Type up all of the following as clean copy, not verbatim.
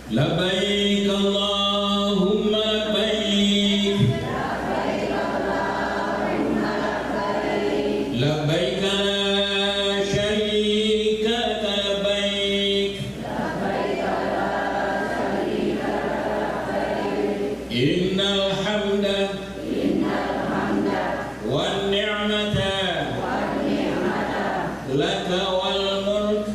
Labbaik Allahumma labbaik. Labbaik la syarika laka labbaik. Innal hamda wan ni'mata laka wal mulk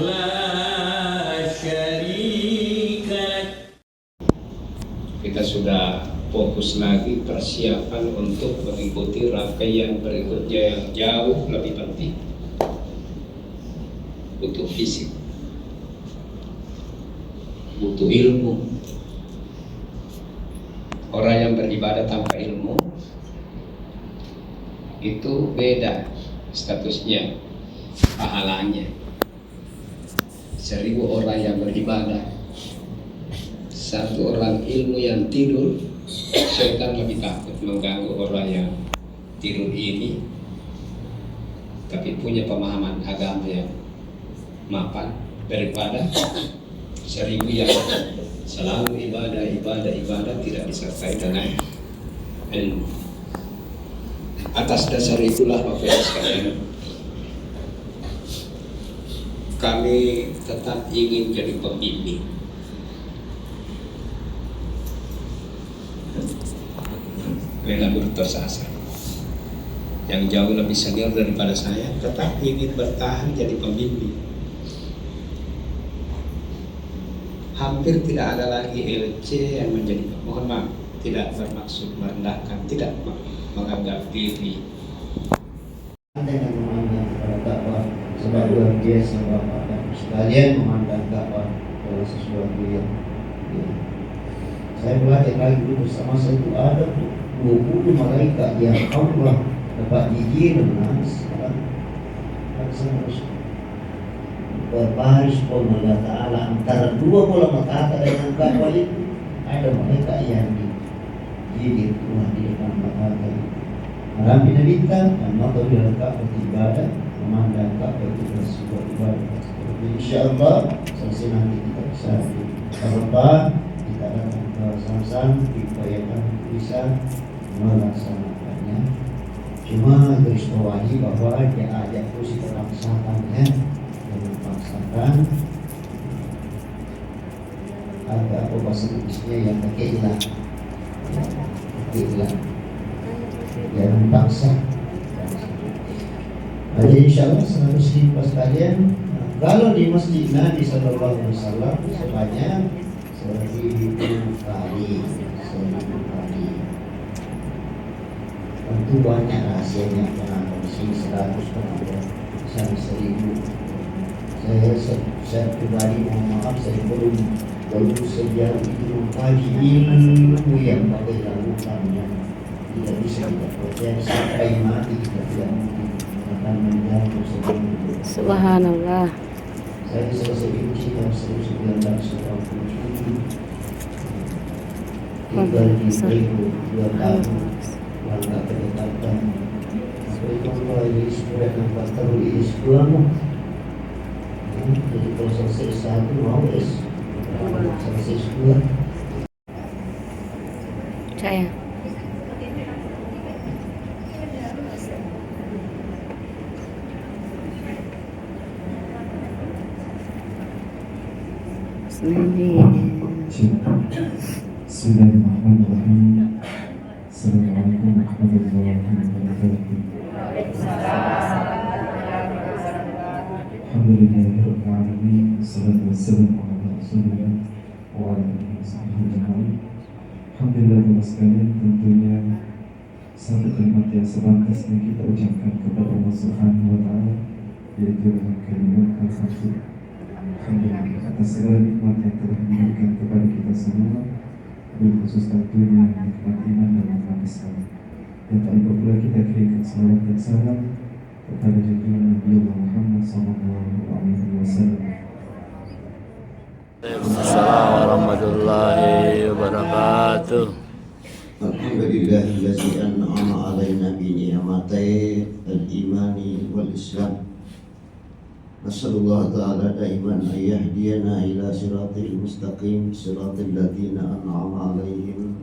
la syarika lak. Kita sudah fokus lagi persiapan untuk mengikuti rangkaian berikutnya yang jauh lebih penting. Butuh fisik, butuh ilmu. Orang yang beribadah tanpa ilmu itu beda statusnya, pahalanya. 1000 orang yang beribadah, 1 orang ilmu yang tidur, setan lebih takut mengganggu orang yang tidur ini, tapi punya pemahaman agama yang mapan daripada 1000 yang selalu ibadah tidak disertai dengan ilmu. Atas dasar itulah Bapak Ibu sekalian, kami tetap ingin jadi pembimbing. Relatur sasar yang jauh lebih senior daripada saya tetap ingin bertahan jadi pembimbing. Hampir tidak ada lagi LC yang menjadi, mohon maaf, tidak bermaksud merendahkan, tidak menganggap diri. Anda yang memandang kepada dakwah sebab luar biasa Bapak dan sekalian memandang dakwah adalah sesuatu yang saya belajar lagi dulu bersama saya itu ada 20 malaikat yang Allah dapat izin dengan sekarang saya harus berbaris kepada Allah Ta'ala antara dua bola mata dengan dakwah itu. Ada malaikat yang diizin Tuhan di depan mata itu. Malam bina bintang dan mata bila Ka'bah ibadah, memandang Ka'bah itu adalah sebuah ibadah. Jadi insyaAllah selesai nanti kita bisa berdepan, kita datang ke Samsam, diupayakan bisa melaksanakannya. Cuma garis bawahi bahwa dia ajak terus kita paksakannya, dan memaksakan ada apa bahasa Inggrisnya yang kekeilah, jangan paksa. Jadi insyaallah 100 pas kalian. Kalau di Masjid Nabi Sallallahu Alaihi Wasallam sebanyak 1000 kali. Tentu banyak rahasianya, kenapa di sini 100 kenapa sampai 1000. Saya pribadi mohon maaf, saya belum sejauh itu mengkaji ilmu yang pakai lakukannya. Tidak bisa kita percaya sampai mati, kita tidak mungkin akan menjauh sebelum itu. Subhanallah. Saya selesai uji tahun 1987, tinggal di Beliau 2 tahun, warga kedekatan. Sampai itu kalau sekolah nampak terus sekolahmu. Jadi kalau selesai S1 mau selesai sekolah. Saya. Bismillahirrahmanirrahim. Assalamualaikum warahmatullahi wabarakatuh. Alhamdulillahirabbil alamin. Wassalatu wassalamu ala Rasulillah wa ala alihi wasallam. Alhamdulillah Bapak sekalian, tentunya satu kalimat yang sepantasnya kita ucapkan kepada Allah Subhanahu wa taala, yaitu kalimat al-hamdulillah. Alhamdulillah atas segala nikmat yang telah diberikan kepada kita semua, khusus tentunya nikmat iman dan nikmat Islam. Dan tak lupa pula kita kirimkan salawat dan salam kepada junjungan Nabi Muhammad SAW. Assalamualaikum warahmatullahi wabarakatuh. Alhamdulillahillazi an'ama alaina bi ni'matai al-imani wal islam Nasallallahu ta'ala daiman ayyahdiyana ila siratil mustaqim siratil ladzina an'ama alaihim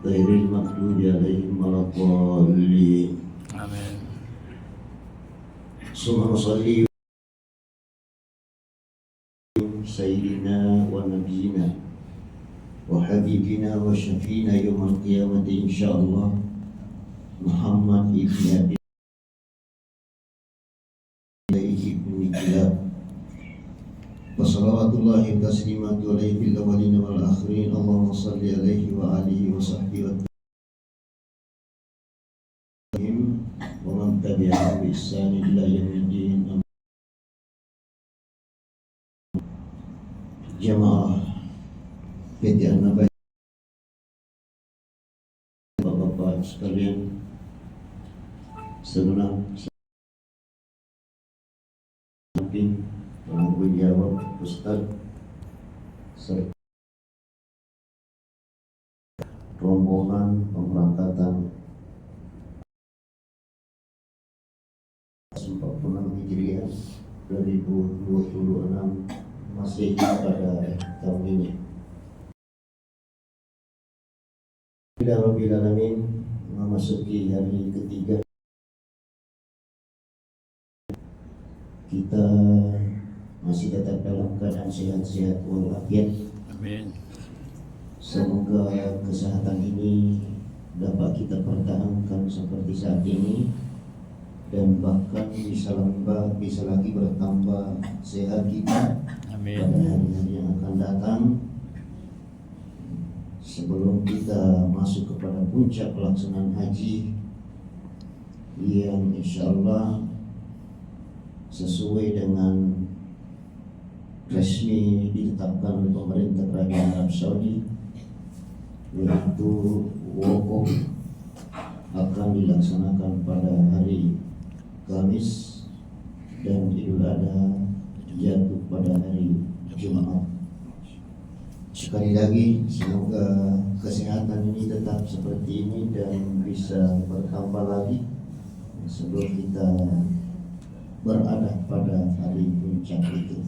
ghairil maghdubi alaihim waladdallin. Amin. Summa sholli sayyidina wa nabiyyina wa habibina wa syafiina yawmal qiyamati insyaallah Muhammad ibn Abi Wassalawatullahi taslimatu alaihi bil awwalin wal akhirin. Allahumma salli alaihi wa alihi wa sahbihi wa sallim wa man tabi'ahum bi ihsan ila yaumiddin. Jamaah PT An-Nabawi, Bapak-bapak sekalian, senang samping penanggung jawab Ustaz serta rombongan pemberangkatan 46 Hijriah 2026 Masehi pada tahun ini. Rabbil alamin, memasuki hari ketiga kita masih tetap dalam keadaan sehat-sehat walafiat. Amin. Semoga kesehatan ini dapat kita pertahankan seperti saat ini dan bahkan bisa lagi bertambah sehat kita Amin. pada hari-hari yang akan datang sebelum kita masuk kepada puncak pelaksanaan haji yang insyaallah sesuai dengan resmi ditetapkan oleh pemerintah Kerajaan Arab Saudi, yaitu wukuf akan dilaksanakan pada hari Kamis dan Idul Adha jatuh pada hari Jumat. Sekali lagi semoga kesehatan ini tetap seperti ini dan bisa bertambah lagi sebelum kita berada pada hari puncak itu.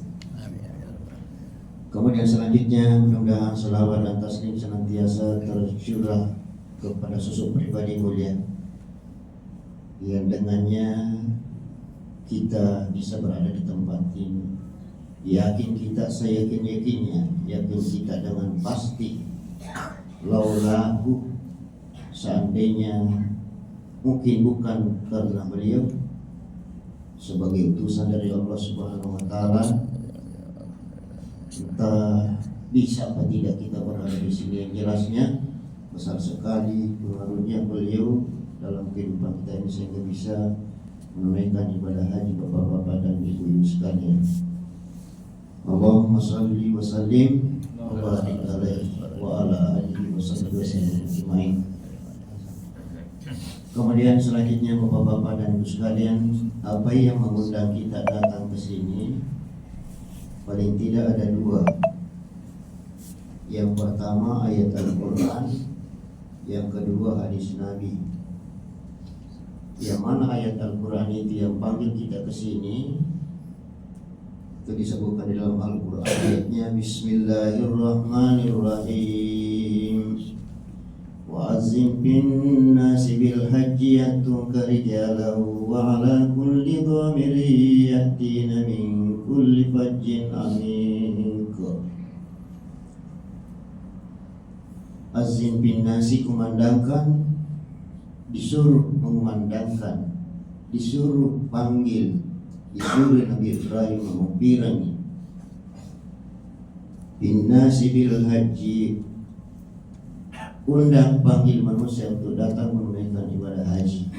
Kemudian selanjutnya mudah-mudahan salawat dan taslim senantiasa tercurah kepada sosok pribadi mulia yang dengannya kita bisa berada di tempat ini. Yakin kita, saya yakin kita dengan pasti laulahu, seandainya mungkin bukan karena beliau sebagai utusan dari Allah Subhanahu wa taala, entah bisa apa tidak kita berada di sini. Yang jelasnya besar sekali pengaruhnya beliau dalam kehidupan kita ini sehingga bisa menunaikan ibadah haji bapak-bapak dan ibu-ibu sekalian. Allahumma salli wa sallim wa barik alaihi wa ala alihi wa sahbihi wasallam. Kemudian selanjutnya bapak-bapak dan ibu sekalian, apa yang mengundang kita datang ke sini paling tidak ada dua. Yang pertama ayat Al-Quran, yang kedua hadis Nabi. Yang mana ayat Al-Quran itu yang panggil kita ke sini? Itu disebutkan di dalam Al-Quran, ayatnya Bismillahirrahmanirrahim. Wa azim bin nasi bil hajji yatuka rijalan wa ala kulli dhamiri yatina min kulli fajjin amik. Azim bin nasi, kumandangkan, disuruh mengumandangkan, disuruh panggil, disuruh Nabi Ibrahim mengupirangi. Bin nasi bil haji, undang panggil manusia untuk datang menunaikan ibadah haji.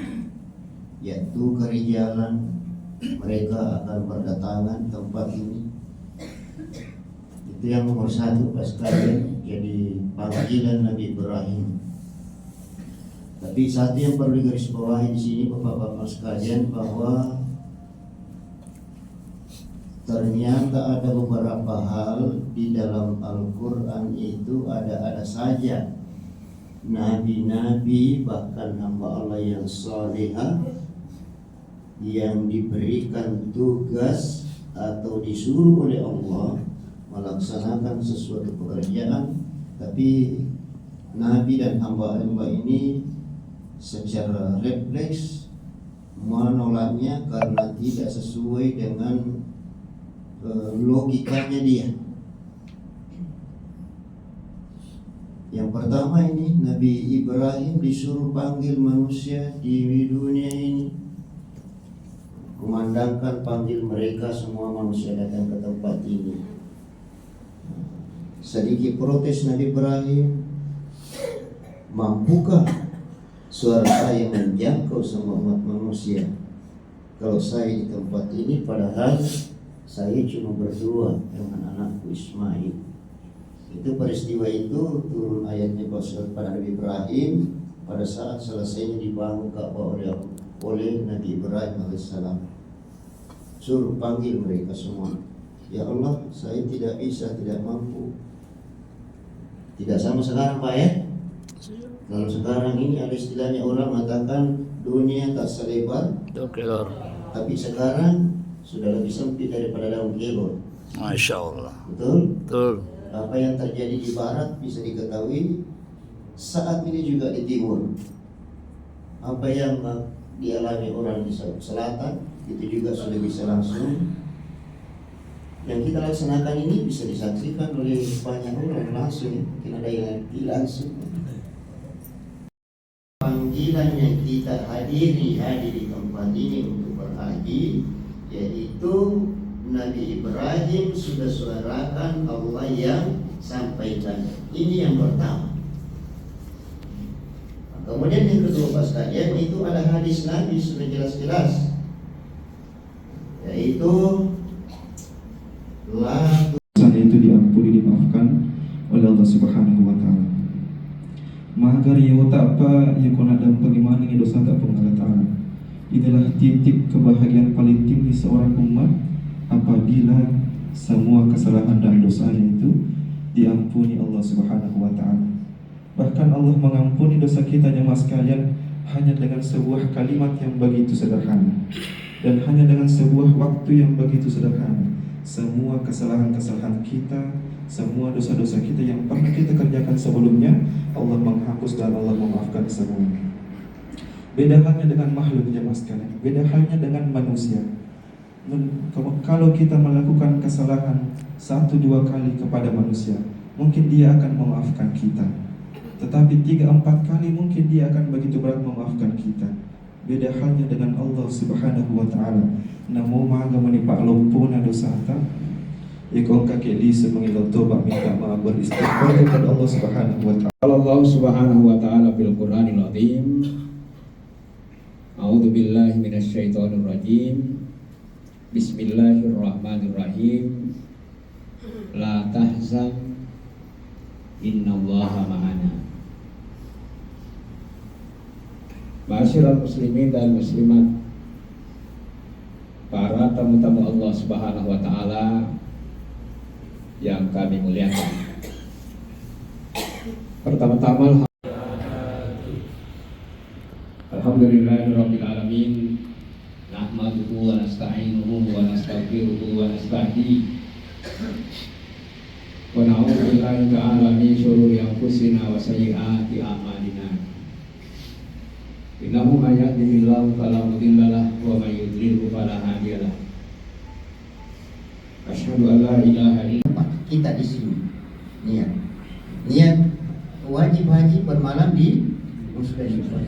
Yaitu kerijalan, mereka akan berdatangan tempat ini. Itu yang nomor satu pas kalian, jadi panggilan Nabi Ibrahim. Tapi satu yang perlu digarisbawahi di sini bapak-bapak sekalian, bahwa ternyata ada beberapa hal di dalam Al-Quran itu ada saja nabi-nabi, bahkan hamba Allah yang salihah yang diberikan tugas atau disuruh oleh Allah melaksanakan sesuatu pekerjaan, tapi Nabi dan hamba-hamba ini secara refleks menolaknya karena tidak sesuai dengan logikanya dia. Yang pertama ini, Nabi Ibrahim disuruh panggil manusia di dunia ini, kumandangkan, panggil mereka semua manusia datang ke tempat ini. Sedikit protes Nabi Ibrahim, mampukah suara saya menjangkau semua umat manusia kalau saya di tempat ini, padahal saya cuma berdua dengan anakku Ismail. Itu peristiwa itu turun ayatnya pada Nabi Ibrahim pada saat selesainya dibangun Ka'bah oleh Nabi Ibrahim alaihissalam. Suruh panggil mereka semua. Ya Allah, saya tidak bisa, tidak mampu. Tidak sama sekarang Pak ya. Kalau sekarang ini ada istilahnya orang mengatakan dunia tak selebar daun kelor. tapi sekarang sudah lebih sempit daripada daun kelor. Masya Allah. Betul? Betul. Apa yang terjadi di barat bisa diketahui saat ini juga di timur. Apa yang dialami orang di selatan itu juga sudah bisa langsung. Yang kita laksanakan ini bisa disaksikan oleh banyak orang langsung. Mungkin ada yang tidak langsung. Panggilan yang kita hadiri di tempat ini untuk berhaji, yaitu Nabi Ibrahim sudah suarakan, Allah yang sampaikan. Ini yang pertama. Kemudian yang kedua Pak sekalian, itu ada hadis Nabi sudah jelas-jelas, yaitu Dosa itu diampuni, dimaafkan oleh Allah Subhanahu wa taala. Maka ya tak apa ya kau nak bagaimana ini dosa tak pun Allah Taala. Itulah titik kebahagiaan paling tinggi seorang umat apabila semua kesalahan dan dosanya itu diampuni Allah Subhanahu wa taala. Bahkan Allah mengampuni dosa kita jemaah sekalian hanya dengan sebuah kalimat yang begitu sederhana dan hanya dengan sebuah waktu yang begitu sederhana. Semua kesalahan-kesalahan kita, semua dosa-dosa kita yang pernah kita kerjakan sebelumnya, Allah menghapus dan Allah memaafkan semuanya. Beda halnya dengan makhluk jemaah sekalian, beda halnya dengan manusia. Kalau kita melakukan kesalahan 1-2 kali kepada manusia, mungkin dia akan memaafkan kita. Tetapi 3-4 kali mungkin dia akan begitu berat memaafkan kita. Beda halnya dengan Allah Subhanahu wa taala. Namo maga menipak lompona dosa ta. Ikon kakek di semengilo tobat minta maaf beristighfar kepada Allah Subhanahu wa taala. Allah Subhanahu wa taala fil Qur'anil Azim. A'udzu billahi minasyaitonir rajim. Bismillahirrahmanirrahim. La tahzan innallaha ma'ana. Ma'asyiral muslimin dan muslimat, para tamu-tamu Allah Subhanahu wa taala yang kami muliakan. Pertama-tama alhamdulillahirabbil alamin, nahmaduhu wa nasta'inuhu wa nastaghfiruhu wa nastahdihi wa na'udzu billahi ta'ala min syururi anfusina wa sayyiati a'malina. Innahu may yahdihillahu fala mudilla lahu wa may yudlilhu fala hadiya lahu. Asyhadu an la ilaha illallah. Kita di sini niat wajib haji bermalam di Musdalifah,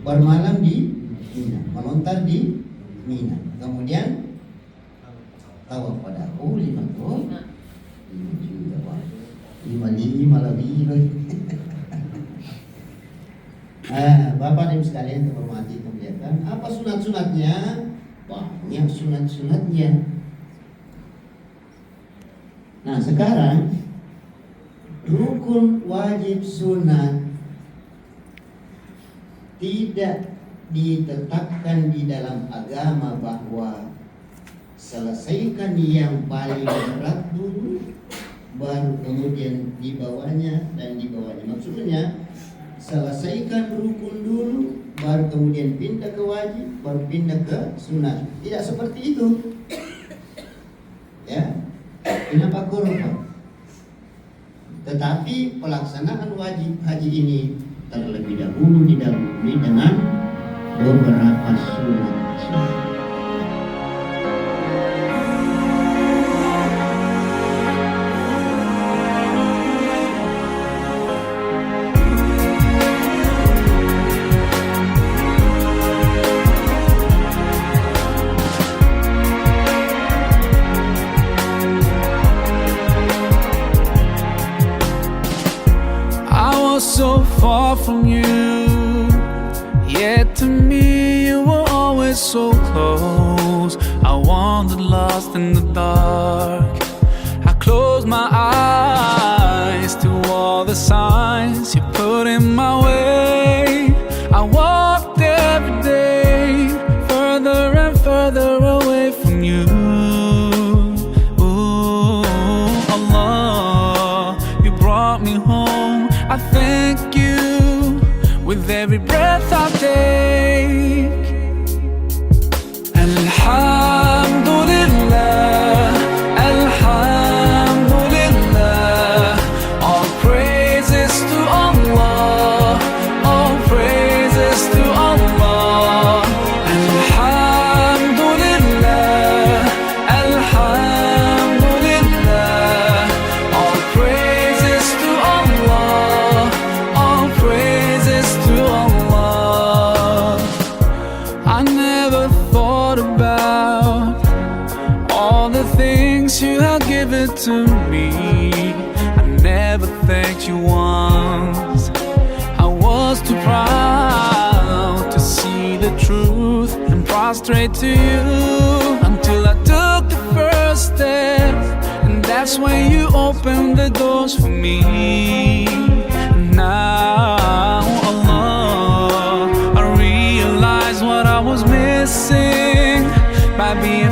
bermalam di Mina, melontar di Mina, kemudian tawaf pada 5 juga lebih. Bapak dan Ibu sekalian terhormati kemuliaan, apa sunat-sunatnya? Banyak sunat-sunatnya. Nah sekarang rukun wajib sunat tidak ditetapkan di dalam agama bahwa selesaikan yang paling berat dulu, baru kemudian dibawanya dan dibawanya. Maksudnya selesaikan rukun dulu, baru kemudian pindah ke wajib, baru pindah ke sunat. Tidak seperti itu. Ya, kenapa kurban? Tetapi pelaksanaan wajib haji ini terlebih dahulu didahului dengan beberapa sunat. So far from you, yet to me you were always so close. I wandered lost in the dark. I closed my eyes to all the signs you put in my way. I walked every day further and further away from you. Ooh, Allah, you brought me home. I thank you with every breath I take. Alhamdulillah, Alhamdulillah. All praises to Allah, all praises to Allah. Alhamdulillah, Alhamdulillah. All praises to Allah, all praises to Allah. I never thought about all the things you have given to me. I never thanked you once. I was too proud to see the truth and prostrate to you until I took the first step, and that's when you opened the doors for me. Now, Allah, I realize what I was missing by being